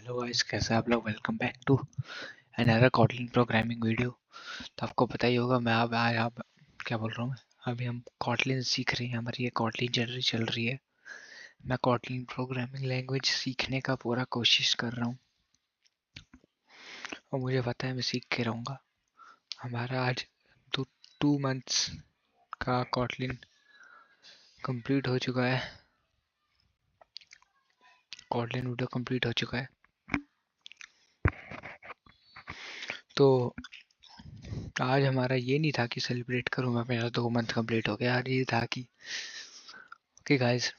Hello guys, कैसे आप लोग। Welcome back to another Kotlin programming video. तो आपको पता ही होगा मैं अब आज आप क्या बोल रहा हूँ। अभी हम कॉटलिन सीख रहे हैं, हमारी ये कॉटलिन जर्नी चल रही है। मैं कॉटलिन प्रोग्रामिंग लैंग्वेज सीखने का पूरा कोशिश कर रहा हूँ और मुझे पता है मैं सीख के रहूँगा। हमारा आज 2 मंथ्स का कॉटलिन कंप्लीट हो चुका है। कॉटलिन वीडियो कंप्लीट हो चुका है। तो आज हमारा ये नहीं था कि सेलिब्रेट करूँ मैं, मेरा 2 मंथ कंप्लीट हो गया। आज ये था कि गाइस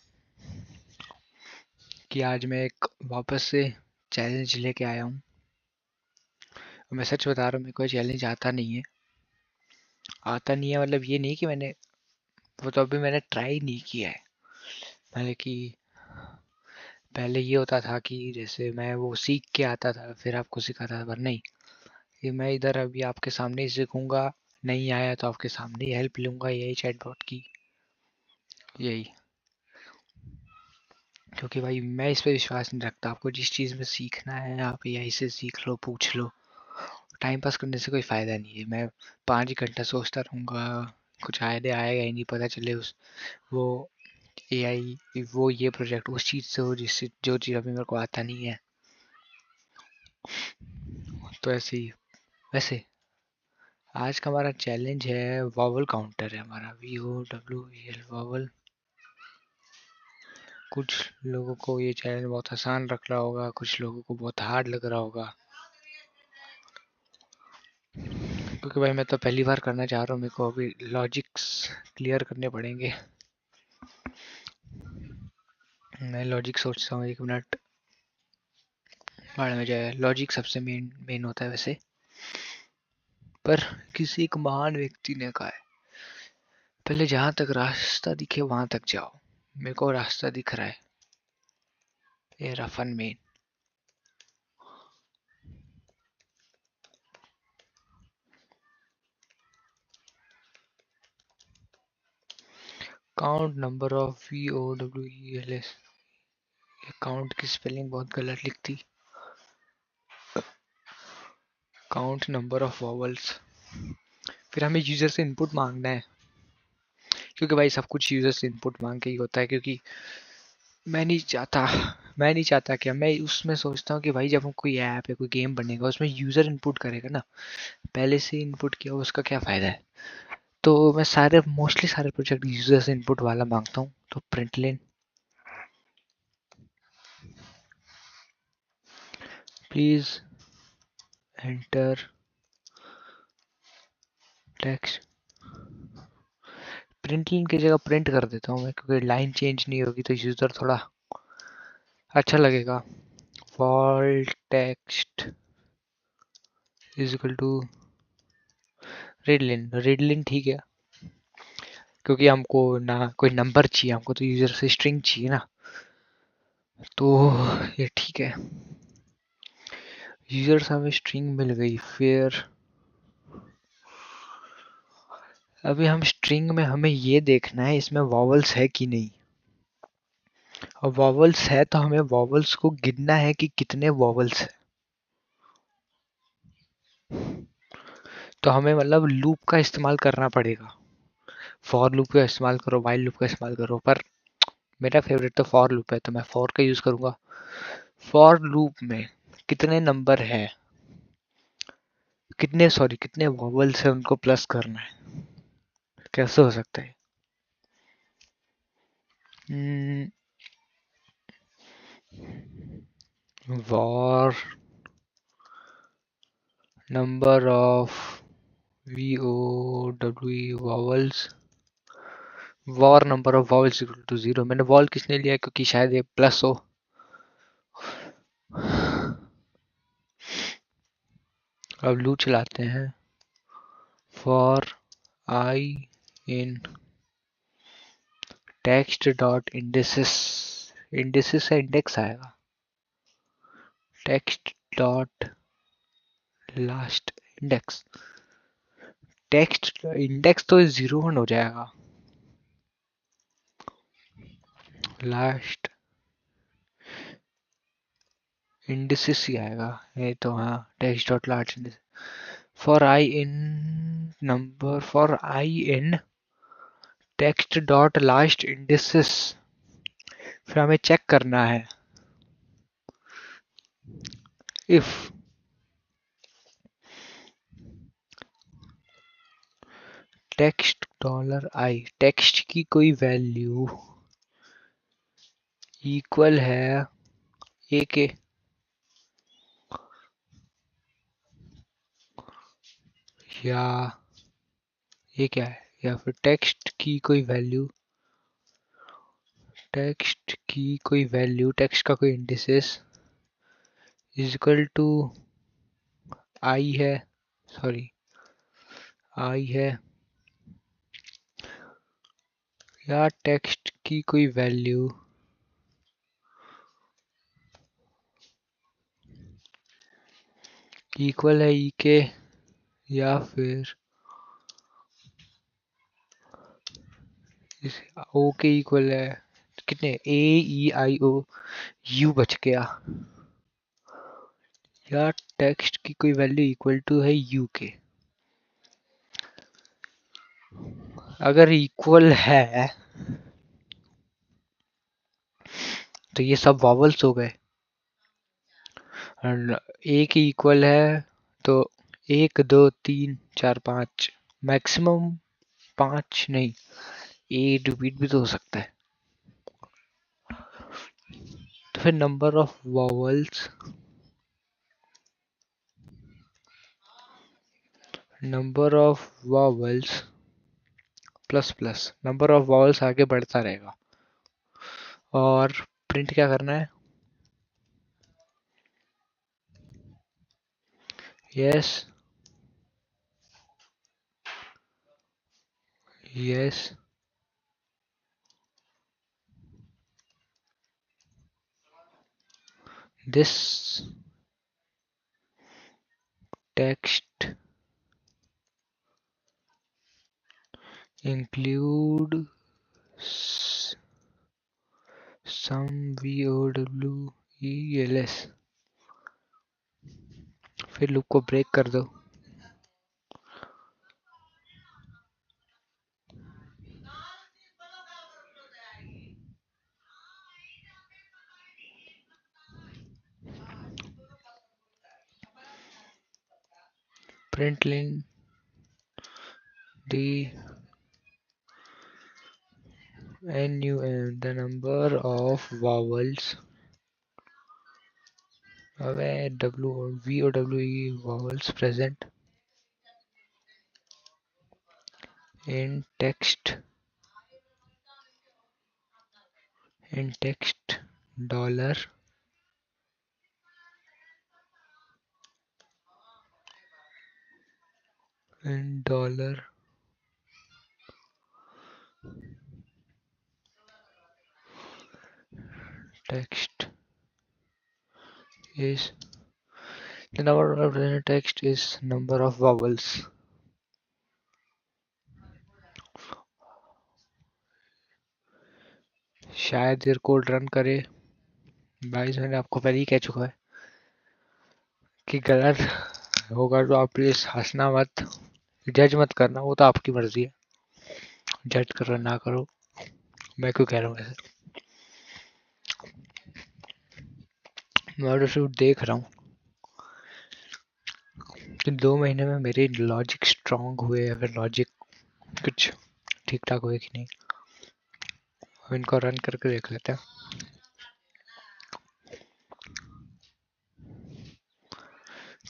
कि आज मैं एक वापस से चैलेंज लेके आया हूँ। मैं सच बता रहा हूँ, मेरे को चैलेंज आता नहीं है। मतलब ये नहीं कि मैंने वो तो अभी मैंने ट्राई नहीं किया है। पहले कि पहले ये होता था कि जैसे मैं वो सीख के आता था फिर आपको सिखाता था, पर नहीं, ये मैं इधर अभी आपके सामने ही सीखूंगा। नहीं आया तो आपके सामने ही हेल्प लूंगा, यही चैटबॉट की, यही। क्योंकि भाई मैं इस पे विश्वास नहीं रखता। आपको जिस चीज़ में सीखना है आप यहीं से सीख लो, पूछ लो। टाइम पास करने से कोई फ़ायदा नहीं है। मैं 5 घंटा सोचता रहूँगा, कुछ आइडिया आएगा ही नहीं। पता चले उस वो एआई वो ये प्रोजेक्ट उस चीज़ से हो जिससे जो चीज़ अभी मेरे को आता नहीं है। तो ऐसे ही वैसे आज का हमारा चैलेंज है वॉवल काउंटर है हमारा, VOWEL वॉवल। कुछ लोगों को ये चैलेंज बहुत आसान लग रहा होगा, कुछ लोगों को बहुत हार्ड लग रहा होगा। क्योंकि भाई मैं तो पहली बार करना चाह रहा हूँ, मेरे को अभी लॉजिक्स क्लियर करने पड़ेंगे। मैं लॉजिक सोचता हूँ, 1 मिनट बाद में जाए। लॉजिक सबसे मेन होता है वैसे, पर किसी एक महान व्यक्ति ने कहा है पहले जहां तक रास्ता दिखे वहां तक जाओ। मेरे को रास्ता दिख रहा है, ये roughen main. Count number of VOWELS। Count की स्पेलिंग बहुत गलत लिखती। Count number of vowels. फिर हमें यूजर से इनपुट मांगना है, क्योंकि भाई सब कुछ यूजर से इनपुट मांग के ही होता है। क्योंकि मैं नहीं चाहता मैं नहीं चाहता क्या मैं उसमें सोचता हूँ कि भाई जब हम कोई ऐप है कोई गेम बनेगा उसमें यूजर इनपुट करेगा ना, पहले से इनपुट किया उसका क्या फायदा है। तो मैं मोस्टली सारे प्रोजेक्ट यूजर से इनपुट वाला मांगता हूँ। तो प्रिंटलेन प्लीज एंटर टेक्स्ट। प्रिंटलेन की जगह प्रिंट कर देता हूँ मैं, क्योंकि लाइन चेंज नहीं होगी तो यूजर थोड़ा अच्छा लगेगा। Val text is equal to readline ठीक है, क्योंकि हमको ना कोई नंबर चाहिए, हमको तो यूजर से स्ट्रिंग चाहिए ना। तो ये ठीक है, यूजर से हमें स्ट्रिंग मिल गई। फिर अभी हम स्ट्रिंग में हमें ये देखना है इसमें वॉवल्स है कि नहीं। और वॉवल्स है तो हमें वॉवल्स को गिनना है कि कितने वॉवल्स है। तो हमें मतलब लूप का इस्तेमाल करना पड़ेगा। फॉर लूप का इस्तेमाल करो, वाइल लूप का इस्तेमाल करो, पर मेरा फेवरेट तो फॉर लूप है तो मैं फॉर का यूज करूंगा। फॉर लूप में कितने नंबर है, कितने वॉवल्स है उनको प्लस करना है। कैसे हो सकता है? Var number of VOWE vowels, var number of vowels equal to 0। मैंने वॉल किसने लिया क्योंकि शायद ये प्लस हो। अब लूप चलाते हैं। For I in text dot indexes, indexes से इंडेक्स आएगा। Text dot last index, text index तो 0 1 हो जाएगा। लास्ट इंडिसेस ही आएगा ये तो। हाँ, text dot large Indus for I in number for I in text dot last indices. फिर हमें चेक करना है if text dollar I text की कोई वैल्यू इक्वल है ए के, या ये क्या है, या फिर टेक्स्ट की कोई वैल्यू टेक्स्ट का कोई इंडिसेस इज इक्वल टू आई है, सॉरी आई है, या टेक्स्ट की कोई वैल्यू इक्वल है ई के, या फिर इस ओ के इक्वल है। कितने ए ई आई ओ यू बच गया, या टेक्स्ट की कोई वैल्यू इक्वल टू है यू के। अगर इक्वल है तो ये सब वॉवल्स हो गए। ए के इक्वल है तो 1 2 3 4 5, मैक्सिमम 5 नहीं, 8 रिपीट भी तो हो सकता है। तो फिर number of vowels plus plus number of vowels आगे बढ़ता रहेगा। और प्रिंट क्या करना है, yes yes this text include some vowels। फिर लूप को ब्रेक कर दो। Print in the the number of vowels where v o w e vowels present in text dollar dollar text is the number of the text is number of vowels। शायद ये code run करे। Guys मैंने आपको पहले ही कह चुका है कि गलत होगा तो आप प्लीज हंसना मत, जज मत करना, वो तो आपकी मर्जी है, जज करो ना करो, मैं क्यों कह रहा हूँ ऐसे। मैं तो सिर्फ देख रहा हूँ कि 2 महीने में मेरे लॉजिक स्ट्रांग हुए या फिर लॉजिक कुछ ठीक ठाक हुए कि नहीं। अब इनको रन करके देख लेते हैं।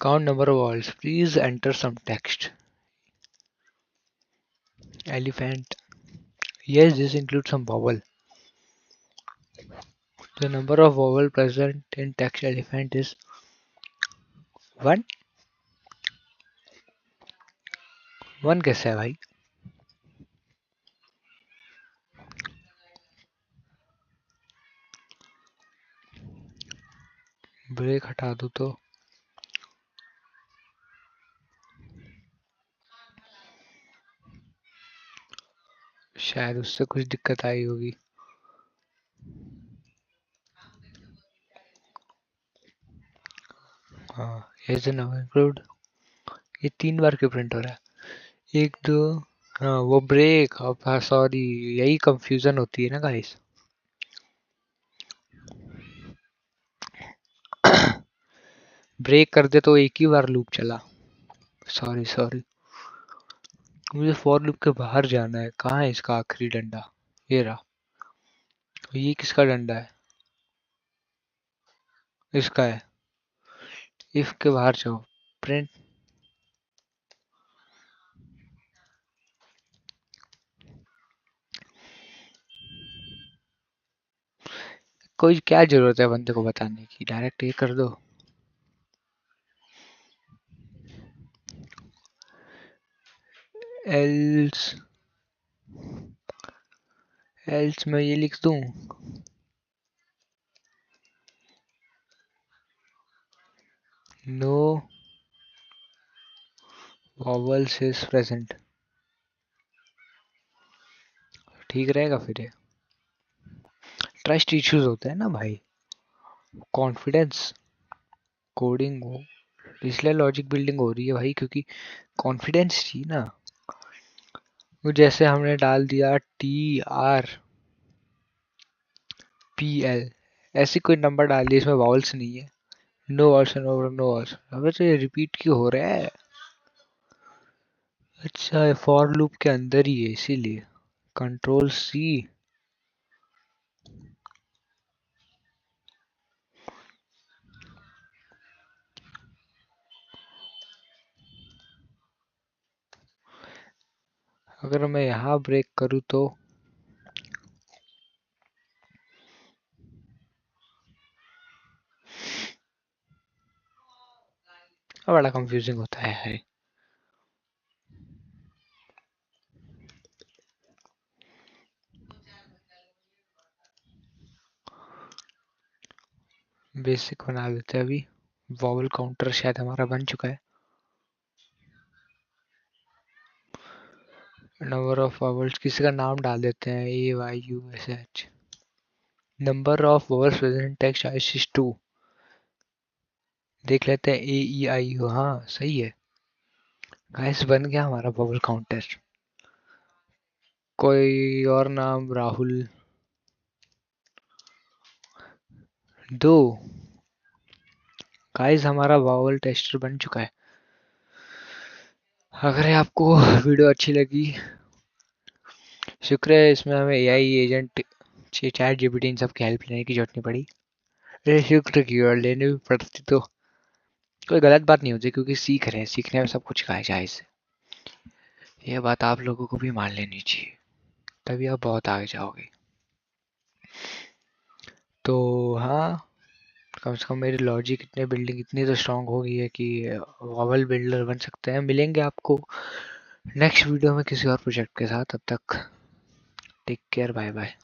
Count number of vowels, please enter some text. Elephant, yes this includes some vowel। The number of vowel present in text elephant is 1। 1 कैसे है भाई? ब्रेक हटा दूँ तो शायद उससे कुछ दिक्कत आई होगी। हाँ, एज नाउ इंक्लूड, ये 3 बार क्यों प्रिंट हो रहा है? 1 2, हाँ वो ब्रेक, अब हाँ सॉरी, यही कंफ्यूजन होती है ना गाइस। ब्रेक कर दे तो एक ही बार लूप चला। सॉरी सॉरी, मुझे फॉर लूप के बाहर जाना है। कहाँ है इसका आखिरी डंडा? ये रहा। तो ये किसका डंडा है? इसका है। इफ के बाहर जाओ, प्रिंट। कोई क्या जरूरत है बंदे को बताने की, डायरेक्ट ये कर दो। एल्स, एल्स मैं ये लिख दूं, नो वॉवल्स इज प्रेजेंट। ठीक रहेगा फिर ये। ट्रस्ट इश्यूज होते हैं ना भाई, कॉन्फिडेंस कोडिंग हो, इसलिए लॉजिक बिल्डिंग हो रही है भाई, क्योंकि कॉन्फिडेंस चाहिए ना। वो जैसे हमने डाल दिया TRPL, ऐसी कोई नंबर डाल दिया, इसमें वॉवल्स नहीं है। No vowels, no no vowels, अबे तो ये रिपीट क्यों हो रहा है? अच्छा, फॉर लूप के अंदर ही है इसीलिए। Control C। अगर मैं यहाँ ब्रेक करूँ तो बड़ा कंफ्यूजिंग होता है। बेसिक बना देते हैं अभी। वॉवल काउंटर शायद हमारा बन चुका है। नंबर ऑफ वॉवल्स किसी का नाम डाल देते हैं, AYUSH। Number of vowels present text is 2। देख लेते हैं AEIO, हाँ सही है गाइस, बन गया हमारा वॉवल काउंटर। कोई और नाम? राहुल 2। गाइस हमारा वॉवल टेस्टर बन चुका है। अगर आपको वीडियो अच्छी लगी, शुक्र है इसमें हमें AI एजेंट चैट जीपीटी इन सब की हेल्प लेने की जरूरत नहीं पड़ी। अरे शुक्र की, और लेने भी पड़ती तो कोई गलत बात नहीं होती, क्योंकि सीख रहे हैं, सीखने में सब कुछ का जायज़ है। ये बात आप लोगों को भी मान लेनी चाहिए, तभी आप बहुत आगे जाओगे। तो हाँ, कम से कम मेरी लॉजिक इतने बिल्डिंग इतनी तो स्ट्रांग हो गई है कि वॉवल बिल्डर बन सकते हैं। मिलेंगे आपको नेक्स्ट वीडियो में किसी और प्रोजेक्ट के साथ, तब तक टेक केयर, बाय बाय।